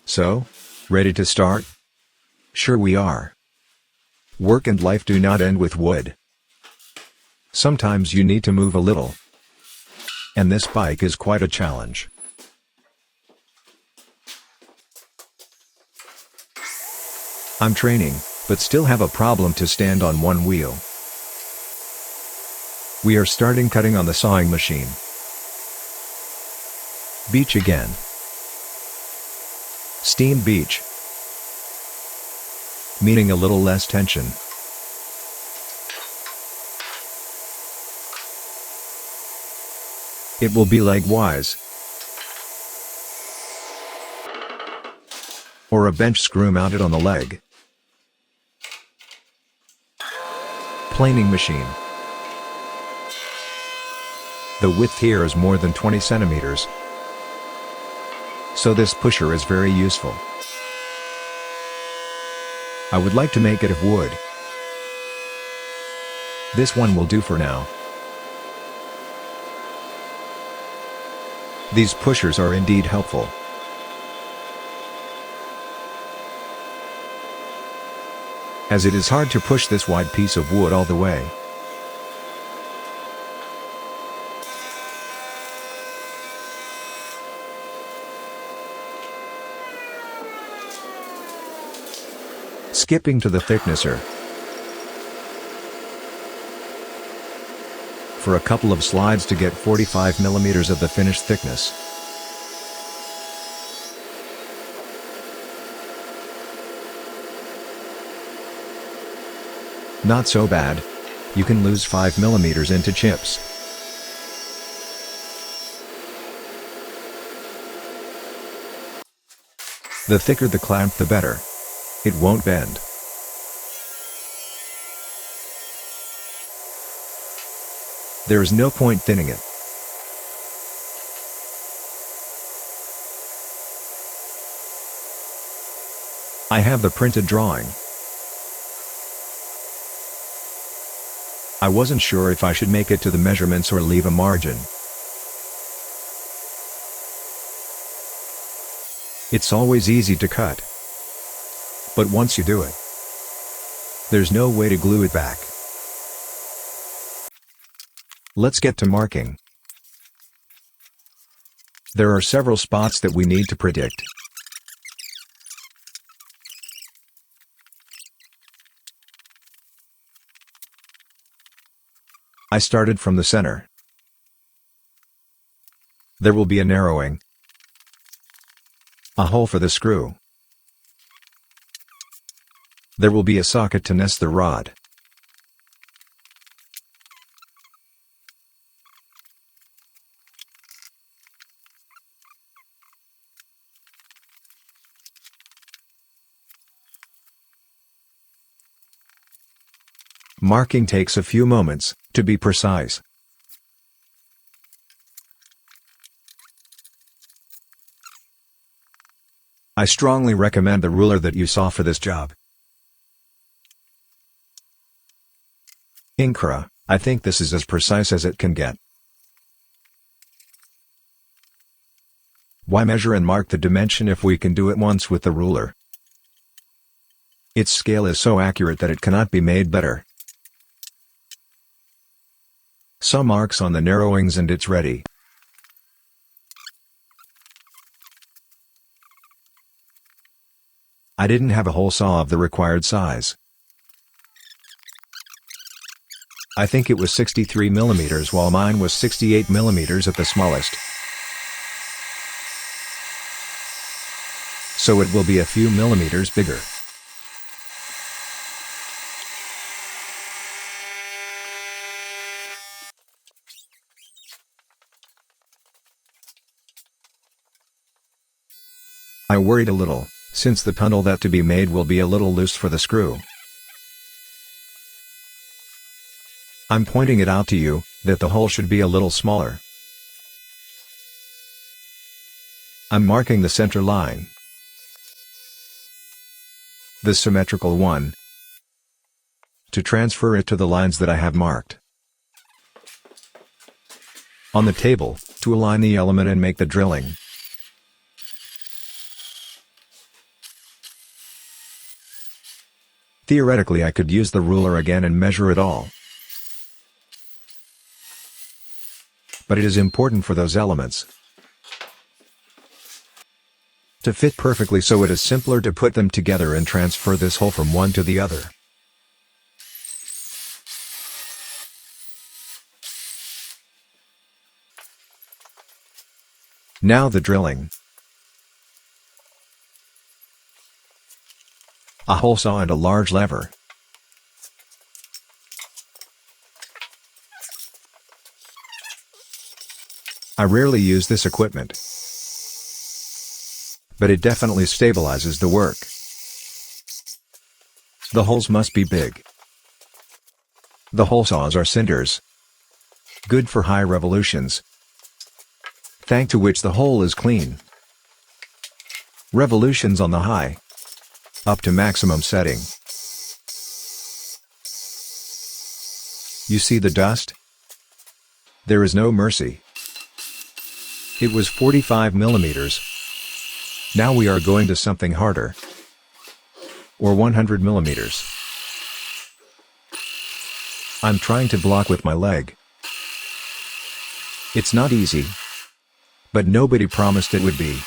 So, ready to start? Sure we are. Work and life do not end with wood. Sometimes you need to move a little. And this bike is quite a challenge. I'm training, but still have a problem to stand on one wheel. We are starting cutting on the sawing machine. Beach again. Steam beach. Meaning a little less tension. It will be like Vise. Or a bench screw mounted on the leg. Planing machine. The width here is more than 20 centimeters. So this pusher is very useful. I would like to make it of wood. This one will do for now. These pushers are indeed helpful. As it is hard to push this wide piece of wood all the way. Skipping to the thicknesser. For a couple of slides to get 45 millimeters of the finished thickness. Not so bad. You can lose 5 millimeters into chips. The thicker the clamp, the better. It won't bend. There is no point thinning it. I have the printed drawing. I wasn't sure if I should make it to the measurements or leave a margin. It's always easy to cut. But once you do it, there's no way to glue it back. Let's get to marking. There are several spots that we need to predict. I started from the center. There will be a narrowing. A hole for the screw. There will be a socket to nest the rod. Marking takes a few moments, to be precise. I strongly recommend the ruler that you saw for this job. Incra, I think this is as precise as it can get. Why measure and mark the dimension if we can do it once with the ruler? Its scale is so accurate that it cannot be made better. Some marks on the narrowings and it's ready. I didn't have a hole saw of the required size. I think it was 63 millimeters while mine was 68 millimeters at the smallest. So it will be a few millimeters bigger. I worried a little, since the tunnel that to be made will be a little loose for the screw. I'm pointing it out to you, that the hole should be a little smaller. I'm marking the center line. The symmetrical one. To transfer it to the lines that I have marked. On the table, to align the element and make the drilling. Theoretically, I could use the ruler again and measure it all. But it is important for those elements to fit perfectly, so it is simpler to put them together and transfer this hole from one to the other. Now the drilling. A hole saw and a large lever. I rarely use this equipment, but it definitely stabilizes the work. The holes must be big. The hole saws are cinders, good for high revolutions, thanks to which the hole is clean. Revolutions on the high, up to maximum setting. You see the dust? There is no mercy. It was 45 millimeters. Now we are going to something harder. Or 100 millimeters. I'm trying to block with my leg. It's not easy, but nobody promised it would be.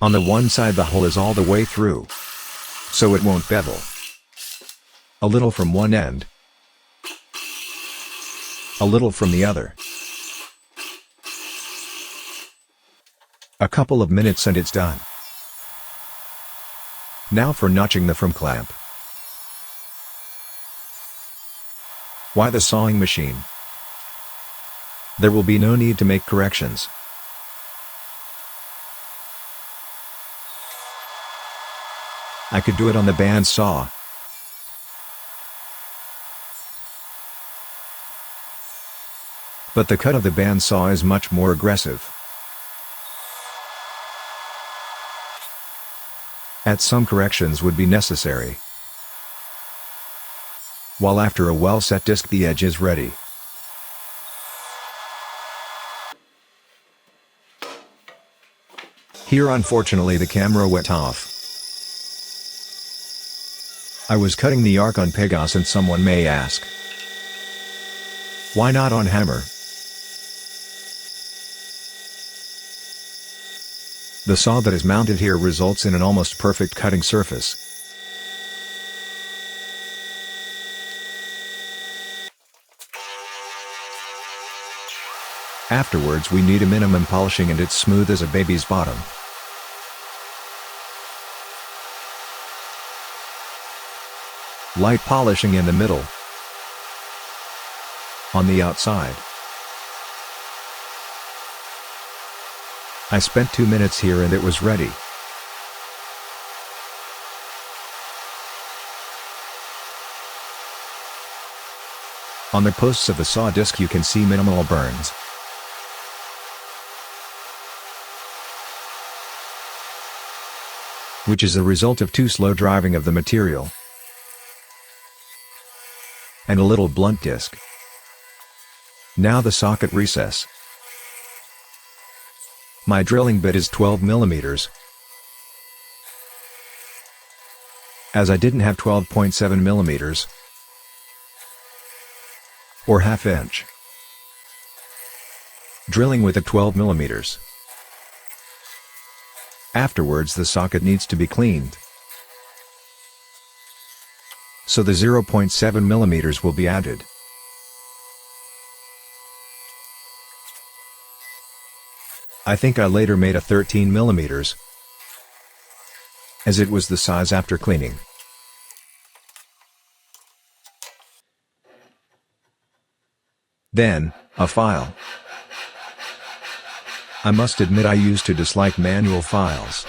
On the one side the hole is all the way through, so it won't bevel. A little from one end, a little from the other. A couple of minutes and it's done. Now for notching the from clamp. Why the sawing machine? There will be no need to make corrections. I could do it on the band saw. But the cut of the band saw is much more aggressive. At some corrections would be necessary. While after a well-set disc the edge is ready. Here unfortunately the camera went off. I was cutting the arc on Pegas, and someone may ask, why not on hammer? The saw that is mounted here results in an almost perfect cutting surface. Afterwards we need a minimum polishing and it's smooth as a baby's bottom. Light polishing in the middle. On the outside. I spent 2 minutes here and it was ready. On the posts of the saw disc you can see minimal burns. Which is a result of too slow driving of the material. And a little blunt disc. Now the socket recess. My drilling bit is 12 millimeters. As I didn't have 12.7 millimeters. Or half inch. Drilling with a 12 millimeters. Afterwards the socket needs to be cleaned. So the 0.7 millimeters will be added. I think I later made a 13 millimeters, as it was the size after cleaning. Then, a file. I must admit I used to dislike manual files.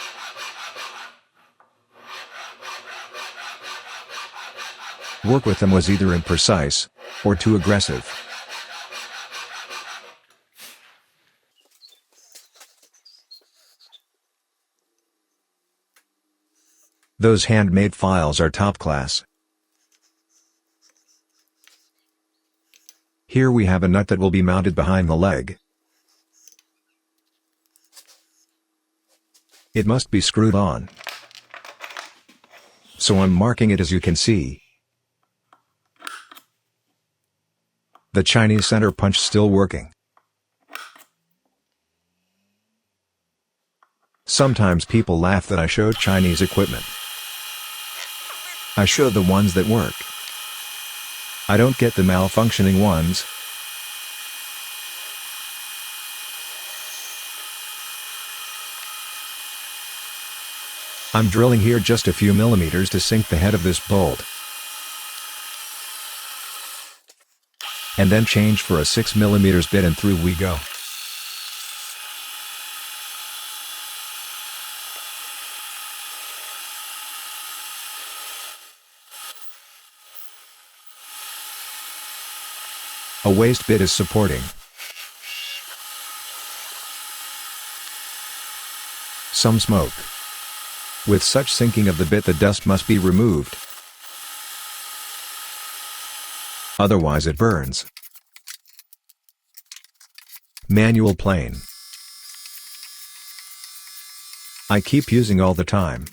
Work with them was either imprecise, or too aggressive. Those handmade files are top class. Here we have a nut that will be mounted behind the leg. It must be screwed on. So I'm marking it, as you can see. The Chinese center punch still working. Sometimes people laugh that I show Chinese equipment. I show the ones that work. I don't get the malfunctioning ones. I'm drilling here just a few millimeters to sink the head of this bolt. And then change for a 6 mm bit, and through we go. A waste bit is supporting. Some smoke. With such sinking of the bit, the dust must be removed. Otherwise it burns. Manual plane. I keep using all the time.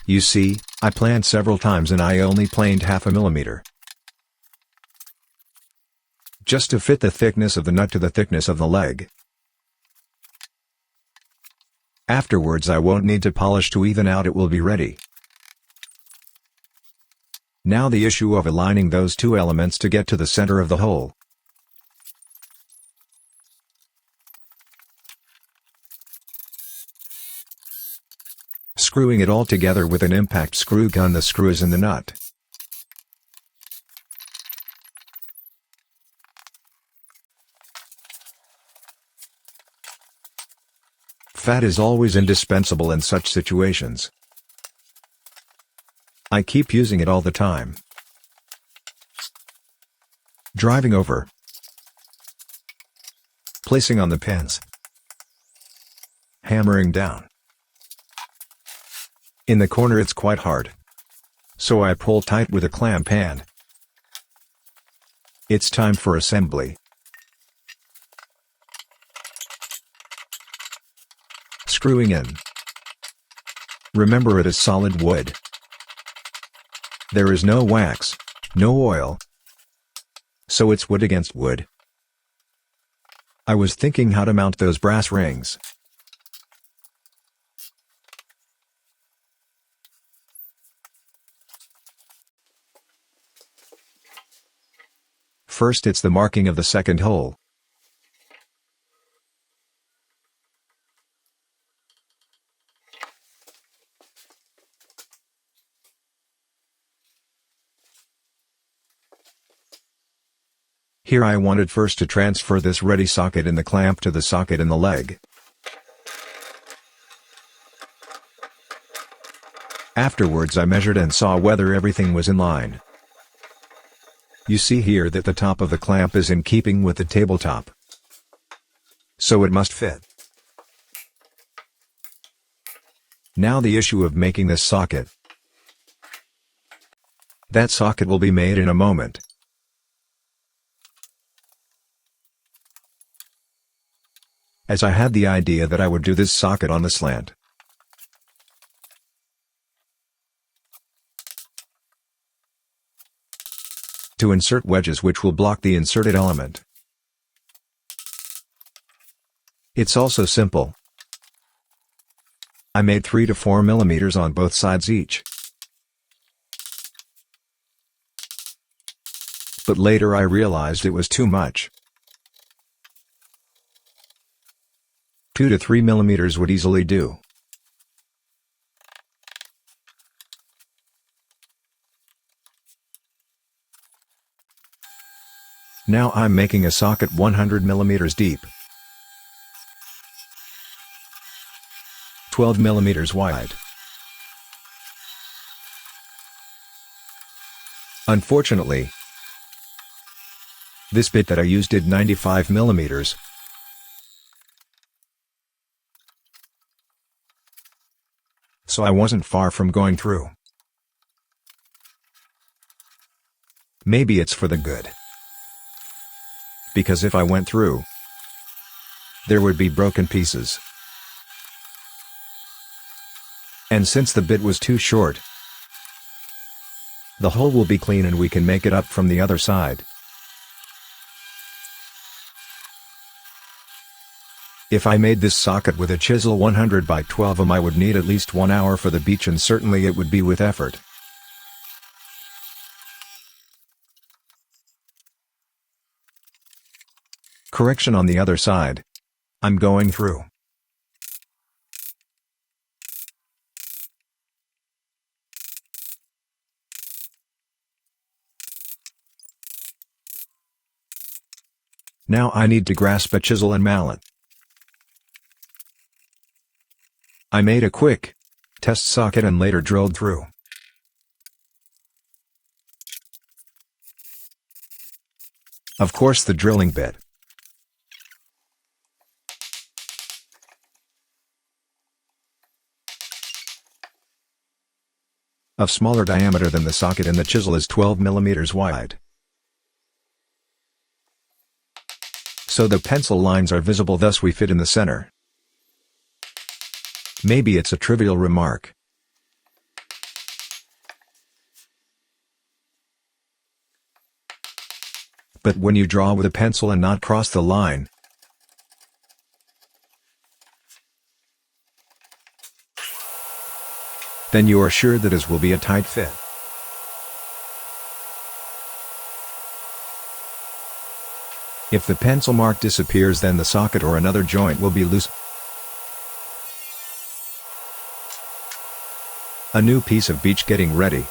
You see, I planed several times and I only planed half a millimeter. Just to fit the thickness of the nut to the thickness of the leg. Afterwards I won't need to polish to even out, it will be ready. Now the issue of aligning those two elements to get to the center of the hole. Screwing it all together with an impact screw gun, the screws in the nut. Fat is always indispensable in such situations. I keep using it all the time. Driving over. Placing on the pins. Hammering down. In the corner it's quite hard. So I pull tight with a clamp hand. It's time for assembly. Screwing in. Remember, it is solid wood. There is no wax, no oil. So it's wood against wood. I was thinking how to mount those brass rings. First it's the marking of the second hole. Here I wanted first to transfer this ready socket in the clamp to the socket in the leg. Afterwards I measured and saw whether everything was in line. You see here that the top of the clamp is in keeping with the tabletop. So it must fit. Now the issue of making this socket. That socket will be made in a moment. As I had the idea that I would do this socket on the slant. To insert wedges which will block the inserted element. It's also simple. I made 3 to 4 millimeters on both sides each. But later I realized it was too much. 2 to 3 millimeters would easily do. Now I'm making a socket 100 millimeters deep, 12 millimeters wide. Unfortunately, this bit that I used did 95 millimeters. So I wasn't far from going through. Maybe it's for the good. Because if I went through, there would be broken pieces. And since the bit was too short, the hole will be clean and we can make it up from the other side. If I made this socket with a chisel 100 by 12 I would need at least 1 hour for the beach, and certainly it would be with effort. Correction on the other side. I'm going through. Now I need to grasp a chisel and mallet. I made a quick test socket and later drilled through. Of course, the drilling bit of smaller diameter than the socket and the chisel is 12 mm wide. So the pencil lines are visible, thus we fit in the center. Maybe it's a trivial remark, but when you draw with a pencil and not cross the line, then you are sure that it will be a tight fit. If the pencil mark disappears, then the socket or another joint will be loose. A new piece of beach getting ready.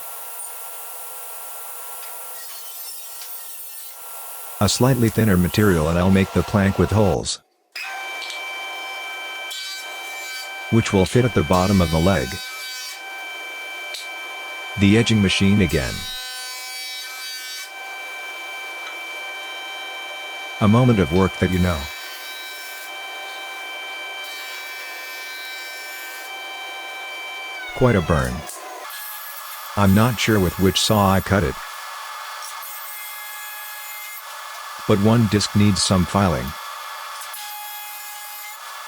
A slightly thinner material and I'll make the plank with holes, which will fit at the bottom of the leg. The edging machine again. A moment of work that you know. Quite a burn. I'm not sure with which saw I cut it, but one disc needs some filing.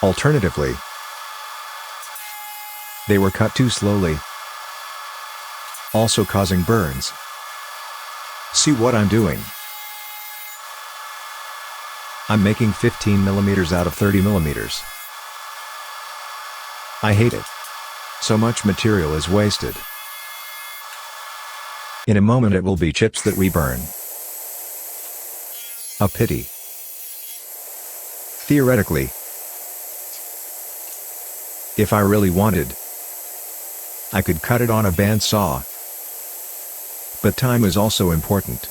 Alternatively, they were cut too slowly, also causing burns. See what I'm doing? I'm making 15 mm out of 30 mm. I hate it. So much material is wasted. In a moment it will be chips that we burn. A pity. Theoretically, if I really wanted, I could cut it on a bandsaw. But time is also important.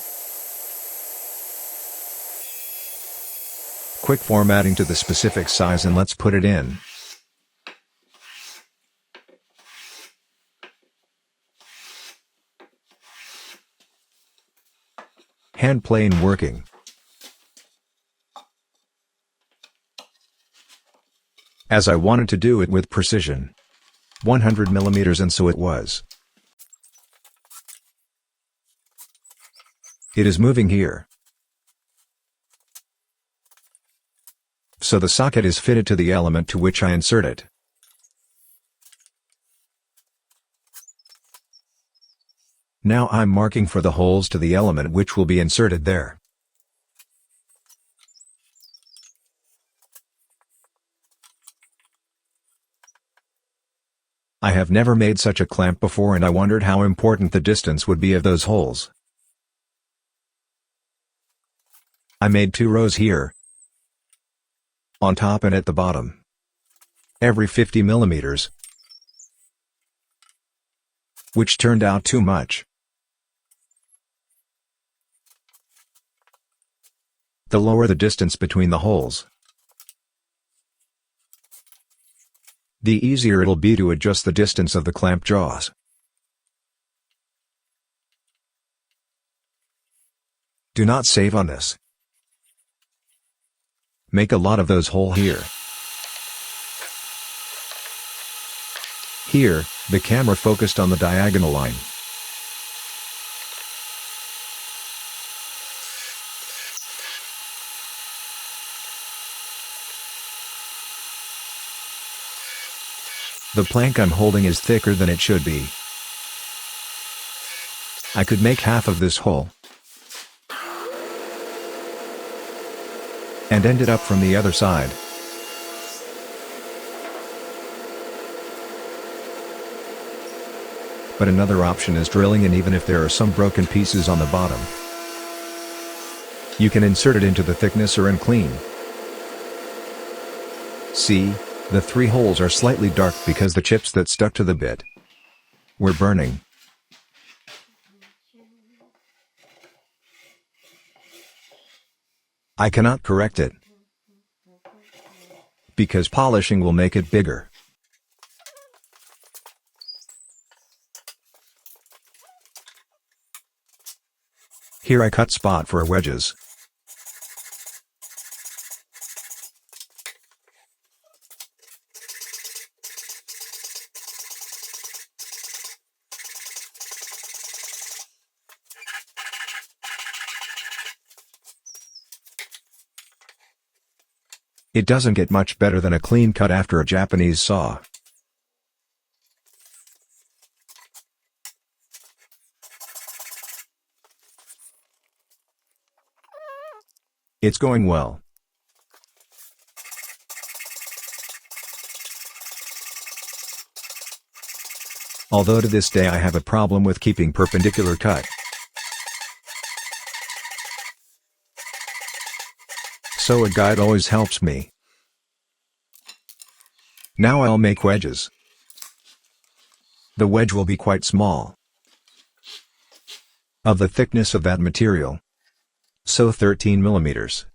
Quick formatting to the specific size and let's put it in. Hand plane working. As I wanted to do it with precision. 100 mm, and so it was. It is moving here. So the socket is fitted to the element to which I insert it. Now I'm marking for the holes to the element which will be inserted there. I have never made such a clamp before and I wondered how important the distance would be of those holes. I made 2 rows here, on top and at the bottom, every 50 mm, which turned out too much. The lower the distance between the holes, the easier it'll be to adjust the distance of the clamp jaws. Do not save on this. Make a lot of those holes here. Here, the camera focused on the diagonal line. The plank I'm holding is thicker than it should be. I could make half of this hole and end it up from the other side. But another option is drilling in, even if there are some broken pieces on the bottom. You can insert it into the thicknesser and clean. See, the 3 holes are slightly dark because the chips that stuck to the bit were burning. I cannot correct it because polishing will make it bigger. Here I cut spot for wedges. It doesn't get much better than a clean cut after a Japanese saw. It's going well. Although to this day I have a problem with keeping perpendicular cut. So a guide always helps me. Now I'll make wedges. The wedge will be quite small, of the thickness of that material, so 13 millimeters.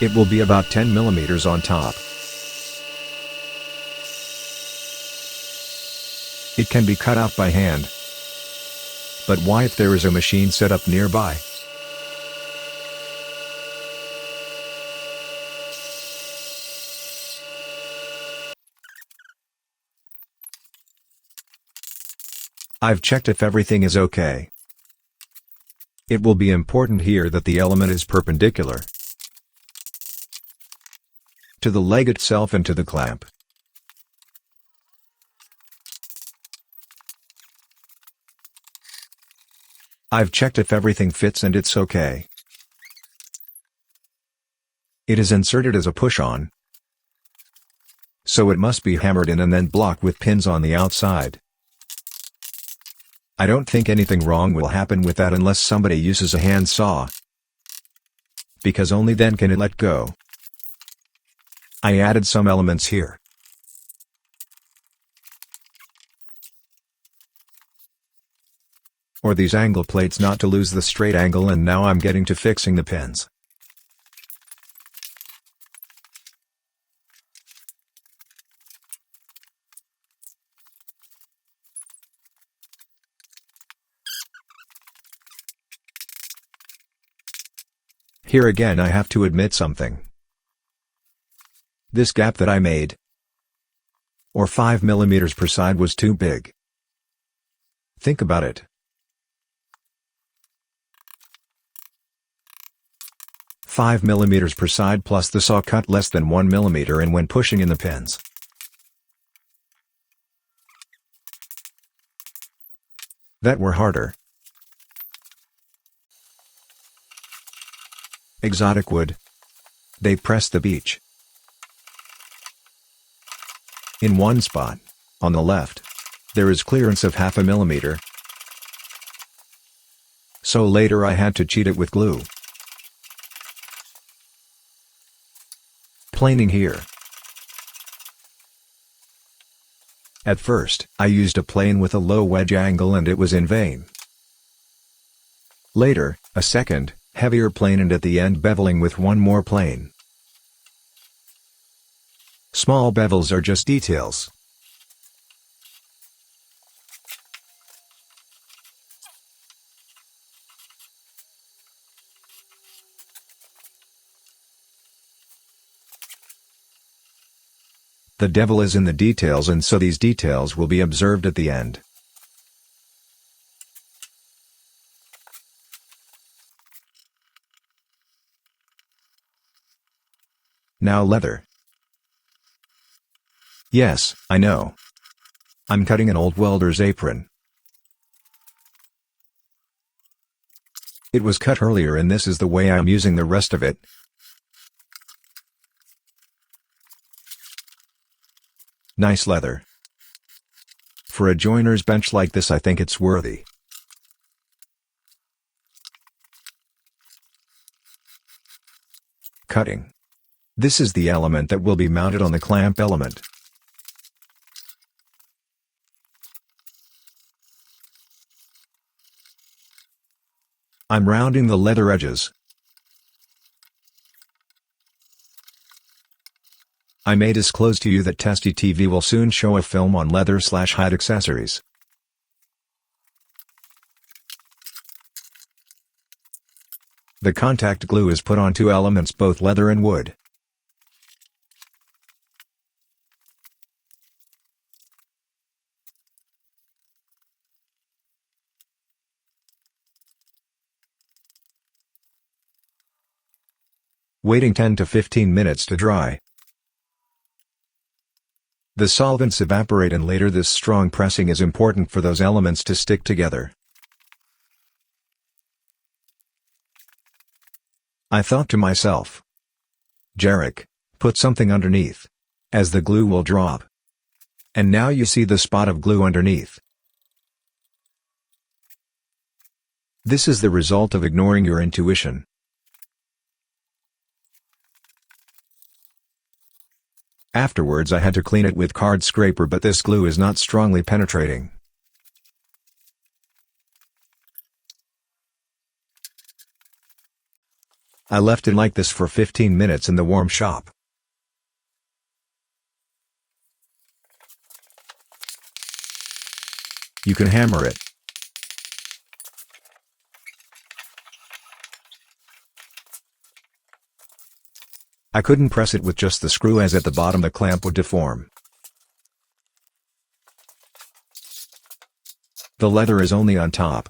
It will be about 10 millimeters on top. It can be cut out by hand. But why if there is a machine set up nearby? I've checked if everything is okay. It will be important here that the element is perpendicular to the leg itself and to the clamp. I've checked if everything fits and it's okay. It is inserted as a push-on, so it must be hammered in and then blocked with pins on the outside. I don't think anything wrong will happen with that unless somebody uses a hand saw, because only then can it let go. I added some elements here. Or these angle plates not to lose the straight angle, and now I'm getting to fixing the pins. Here again I have to admit something. This gap that I made, or 5 millimeters per side, was too big. Think about it. 5 millimeters per side plus the saw cut less than 1 millimeter in when pushing in the pins. That were harder. Exotic wood. They press the beech. In one spot, on the left, there is clearance of 0.5 millimeter. So later I had to cheat it with glue. Planing here. At first, I used a plane with a low wedge angle and it was in vain. Later, a second, heavier plane, and at the end beveling with one more plane. Small bevels are just details. The devil is in the details, and so these details will be observed at the end. Now leather. Yes, I know. I'm cutting an old welder's apron. It was cut earlier and this is the way I'm using the rest of it. Nice leather. For a joiner's bench like this I think it's worthy. Cutting. This is the element that will be mounted on the clamp element. I'm rounding the leather edges. I may disclose to you that Testy TV will soon show a film on leather/hide accessories. The contact glue is put on two elements, both leather and wood. Waiting 10 to 15 minutes to dry. The solvents evaporate and later this strong pressing is important for those elements to stick together. I thought to myself, Jarek, put something underneath, as the glue will drop. And now you see the spot of glue underneath. This is the result of ignoring your intuition. Afterwards I had to clean it with card scraper, but this glue is not strongly penetrating. I left it like this for 15 minutes in the warm shop. You can hammer it. I couldn't press it with just the screw as at the bottom the clamp would deform. The leather is only on top.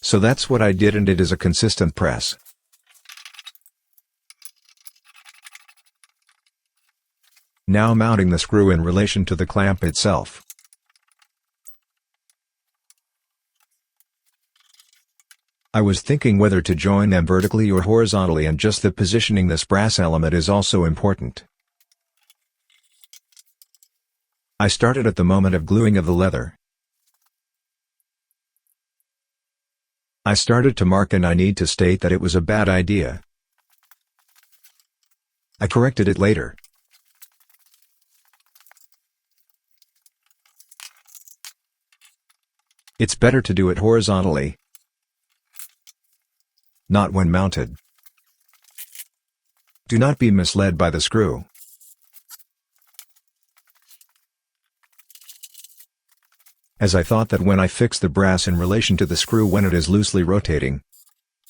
So that's what I did and it is a consistent press. Now mounting the screw in relation to the clamp itself. I was thinking whether to join them vertically or horizontally, and just the positioning this brass element is also important. I started at the moment of gluing of the leather. I started to mark, and I need to state that it was a bad idea. I corrected it later. It's better to do it horizontally, not when mounted. Do not be misled by the screw. As I thought that when I fix the brass in relation to the screw when it is loosely rotating,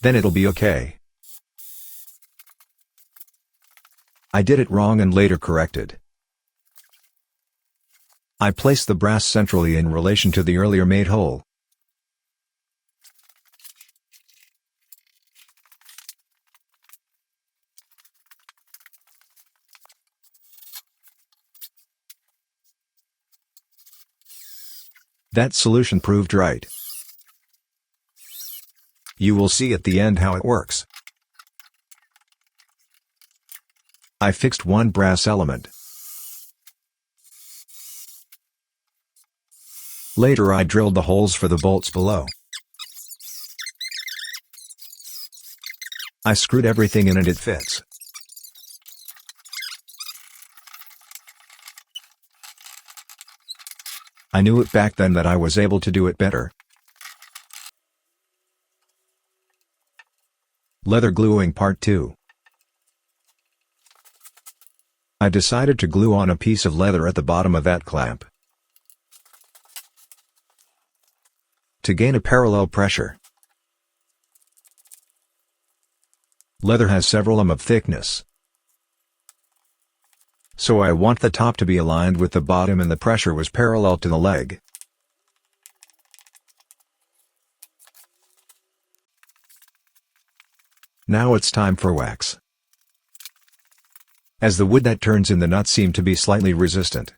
then it'll be okay. I did it wrong and later corrected. I placed the brass centrally in relation to the earlier made hole. That solution proved right. You will see at the end how it works. I fixed one brass element. Later I drilled the holes for the bolts below. I screwed everything in and it fits. I knew it back then that I was able to do it better. Leather gluing part 2. I decided to glue on a piece of leather at the bottom of that clamp to gain a parallel pressure. Leather has several mm of thickness, so I want the top to be aligned with the bottom and the pressure was parallel to the leg. Now it's time for wax. As the wood that turns in the nut seemed to be slightly resistant.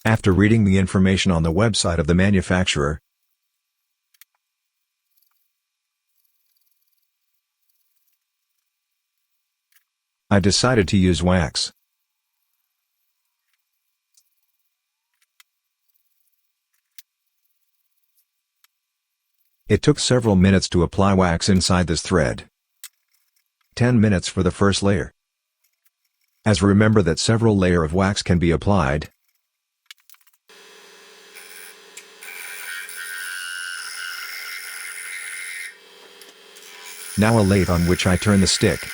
After reading the information on the website of the manufacturer, I decided to use wax. It took several minutes to apply wax inside this thread. 10 minutes for the first layer. As remember that several layers of wax can be applied. Now a lathe on which I turn the stick.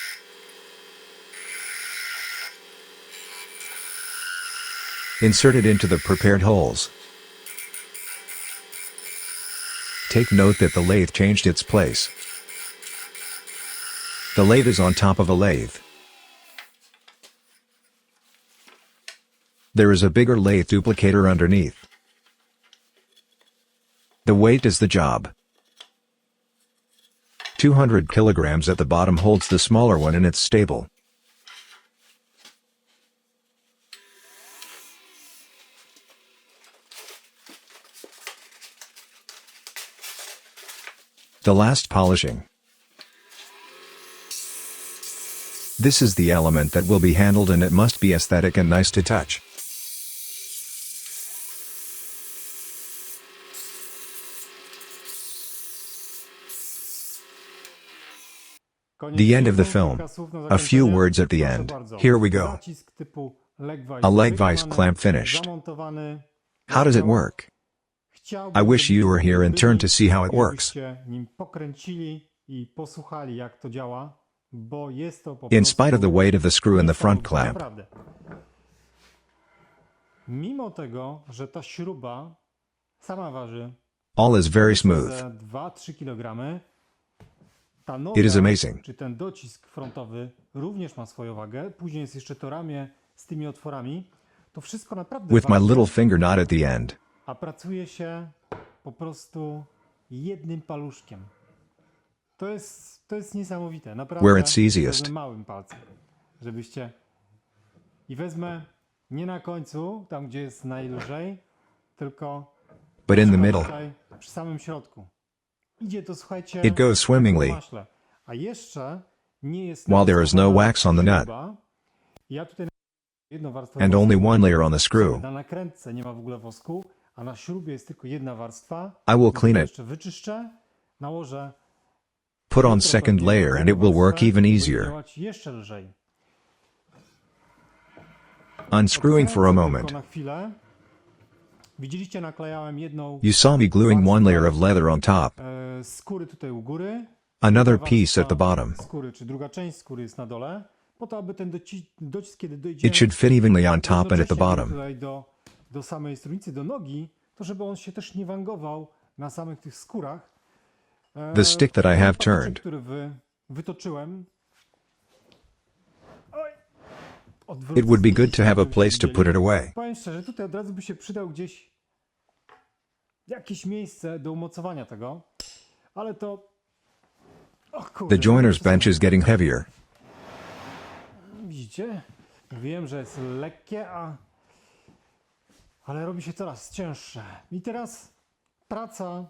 Insert it into the prepared holes. Take note that the lathe changed its place. The lathe is on top of a lathe. There is a bigger lathe duplicator underneath. The weight is the job. 200 kilograms at the bottom holds the smaller one in its stable. The last polishing. This is the element that will be handled and it must be aesthetic and nice to touch. The end of the film. A few words at the end. Here we go. A leg vise clamp finished. How does it work? I wish you were here and turned to see how it works. In spite of the weight of the screw in the front clamp. All is very smooth. It is amazing. Czy ten docisk frontowy również ma swoją wagę. Później jest jeszcze to ramię z tymi otworami. To wszystko naprawdę With my little finger not at the end. A pracuje się po prostu jednym paluszkiem. To jest niesamowite. Naprawdę. Where it's easiest. Małym palcem. Żebyście... I wezmę nie na końcu, tam gdzie jest najlżej, tylko but in the middle. Tutaj, przy samym środku. Idzie to, słuchajcie, it goes swimmingly. A jeszcze nie jest while there is no wax on the nut. Ja tutaj and only one layer on the screw. Na nakrętce nie ma w ogóle wosku, a na śrubie jest tylko jedna warstwa. I will clean it. Jeszcze wyczyszczę, nałożę. Put on second layer and it will work even easier. Jeszcze lżej. Unscrewing for a moment. Na chwilę. Widzieliście, naklejałem jedną. You saw me gluing one layer of leather on top. Skóry tutaj u góry. Another piece at the bottom. Skóry, czy druga część skóry jest na dole, po to, aby ten docisk, kiedy dojdzie, it should fit evenly on top and at the bottom. Tutaj do samej strunicy, do nogi, to żeby on się też nie wangował na samych tych skórach. The stick that I have turned. Który wytoczyłem. It would be good to have a place to put it away. Powiem szczerze, tutaj od razu by się przydał gdzieś jakieś miejsce do umocowania tego, ale to... The joiner's bench is getting heavier. Widzicie? Mówiłem, że jest lekkie, ale robi się coraz cięższe. I teraz praca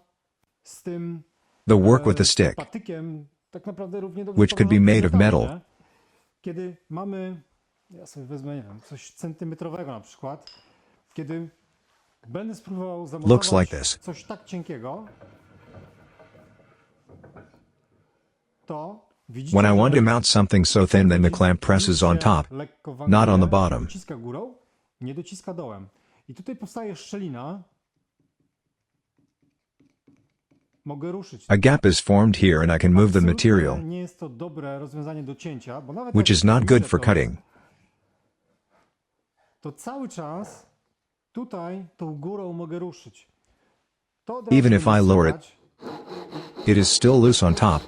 z tym the work with the stick, patykiem tak naprawdę równie dobrze, which could be made of metal. Kiedy mamy, ja sobie wezmę, nie wiem, coś centymetrowego na przykład, kiedy będę spróbował zamontować coś tak cienkiego, to widzicie, when I want to mount something so thin then the clamp presses on top, not on the bottom. Dociska górą, nie dociska dołem. I tutaj powstaje szczelina. Mogę ruszyć. A gap is formed here and I can move the material, nie jest to dobre rozwiązanie do cięcia, bo nawet which is not good for cutting. To cały czas tutaj tą górą mogę ruszyć. Even if I lower it, it is still loose on top,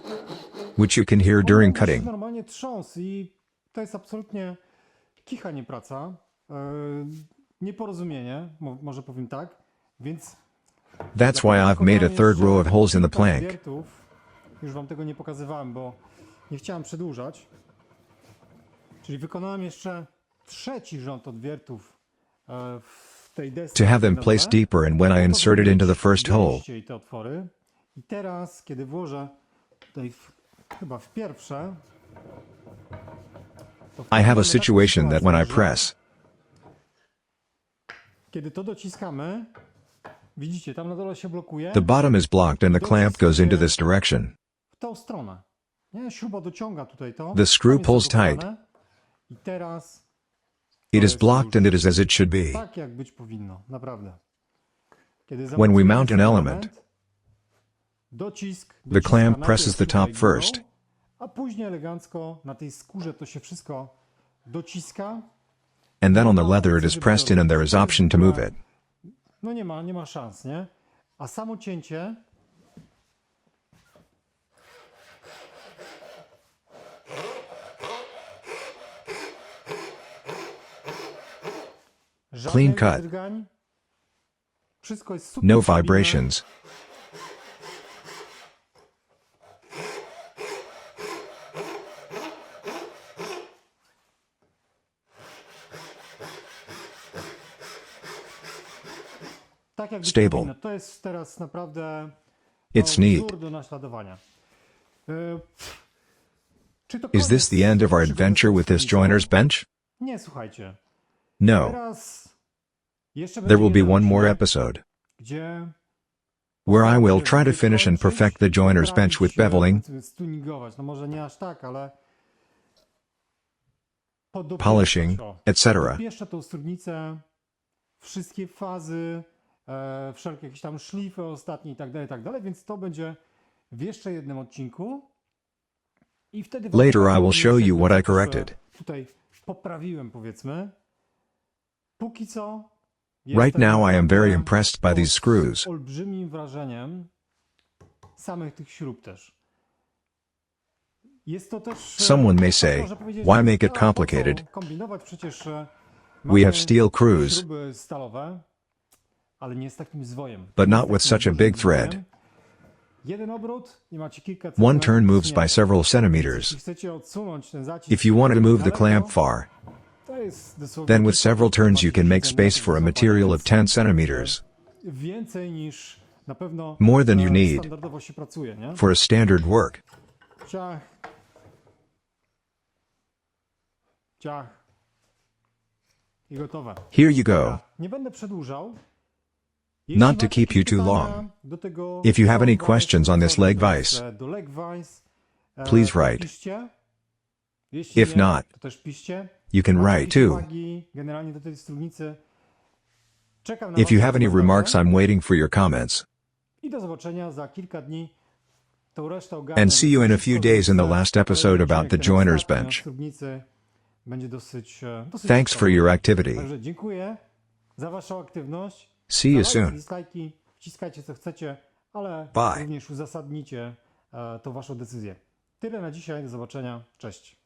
which you can hear during cutting. Normalnie trząs i to jest absolutnie kicha nie praca, nieporozumienie, może powiem tak, więc That's why I've made a third row of holes in the plank. Już wam tego nie pokazywałem, bo nie chciałem przedłużać. Czyli wykonałem jeszcze trzeci rząd odwiertów w tej desce. To have them placed deeper and when I inserted into the first hole. I te otwory. I teraz, kiedy włożę tutaj chyba w pierwsze, I have a situation that when I press, kiedy to dociskamy, widzicie, tam na dole się blokuje. the bottom is blocked and the clamp goes into this direction. W tą stronę. Nie? Śruba dociąga tutaj to. The screw pulls tight. I teraz It is blocked and it is as it should be. tak, jak być powinno, naprawdę. Kiedy When we mount an element, docisk, the clamp presses the top first. A później elegancko na tej skórze to się wszystko dociska. And then on the leather it is pressed in and there is option to move it. No nie ma szans, nie? A samo cięcie Clean cut. drgań. Wszystko jest super No stabilne. vibrations. Tak jak Stable. powinno. To jest teraz naprawdę It's neat. wzór do naśladowania. Czy to Is this the end of our adventure with this joiner's bench? Nie, słuchajcie. No. Teraz jeszcze There will będzie be jeden one more odcinek, episode gdzie where I will try to finish and perfect the joiner's bench with beveling, stuningować. No może nie aż tak, ale polishing, etc. Jeszcze tą studnicę, wszystkie fazy, wszelkie jakieś tam szlify ostatnie i tak dalej, więc to będzie w jeszcze jednym odcinku. I wtedy Later I will show you what I corrected. Tutaj poprawiłem, powiedzmy. Póki co Right now I am very jestem impressed by these screws. z olbrzymim wrażeniem samych tych śrub też. Jest to też... Someone may say, można powiedzieć, why że make it po co complicated? kombinować, przecież We mamy have steel screws, śruby stalowe, ale nie z takim zwojem. but Nie not z with takim such a dużym big thread. zwojem. Jeden obrót i macie kilka One centymetrów turn moves wsunięcia. by several Jeśli centimeters. chcecie odsunąć ten zacisk If you want to move the daleko, clamp far, to jest dosłownie then with kilka several turns you centymetrów can make space centymetrów for a złapania, material of więc 10 centimeters. więcej niż na pewno More than you need standardowo się pracuje, nie? for a standard work. Ciach. Ciach. I gotowe. Here you go. Nie będę przedłużał. Not to keep you too long. If you have any questions on this Lake Vise, please write. Piszcie. If nie, not, to też piszcie. you can Macie write jakieś too. uwagi generalnie do tej studnicy. Czekam na If you wasze have any komentarze remarks, I'm waiting for your comments. I do zobaczenia za kilka dni. Tą resztę ogarnę. And see you in a few days in the last episode about the joiner's bench. Będzie dosyć Thanks for your activity. Także dziękuję za waszą aktywność. See you Za soon. lajki, dislajki, wciskajcie co chcecie, ale Bye. również uzasadnicie tą waszą decyzję. Tyle na dzisiaj, do zobaczenia, cześć.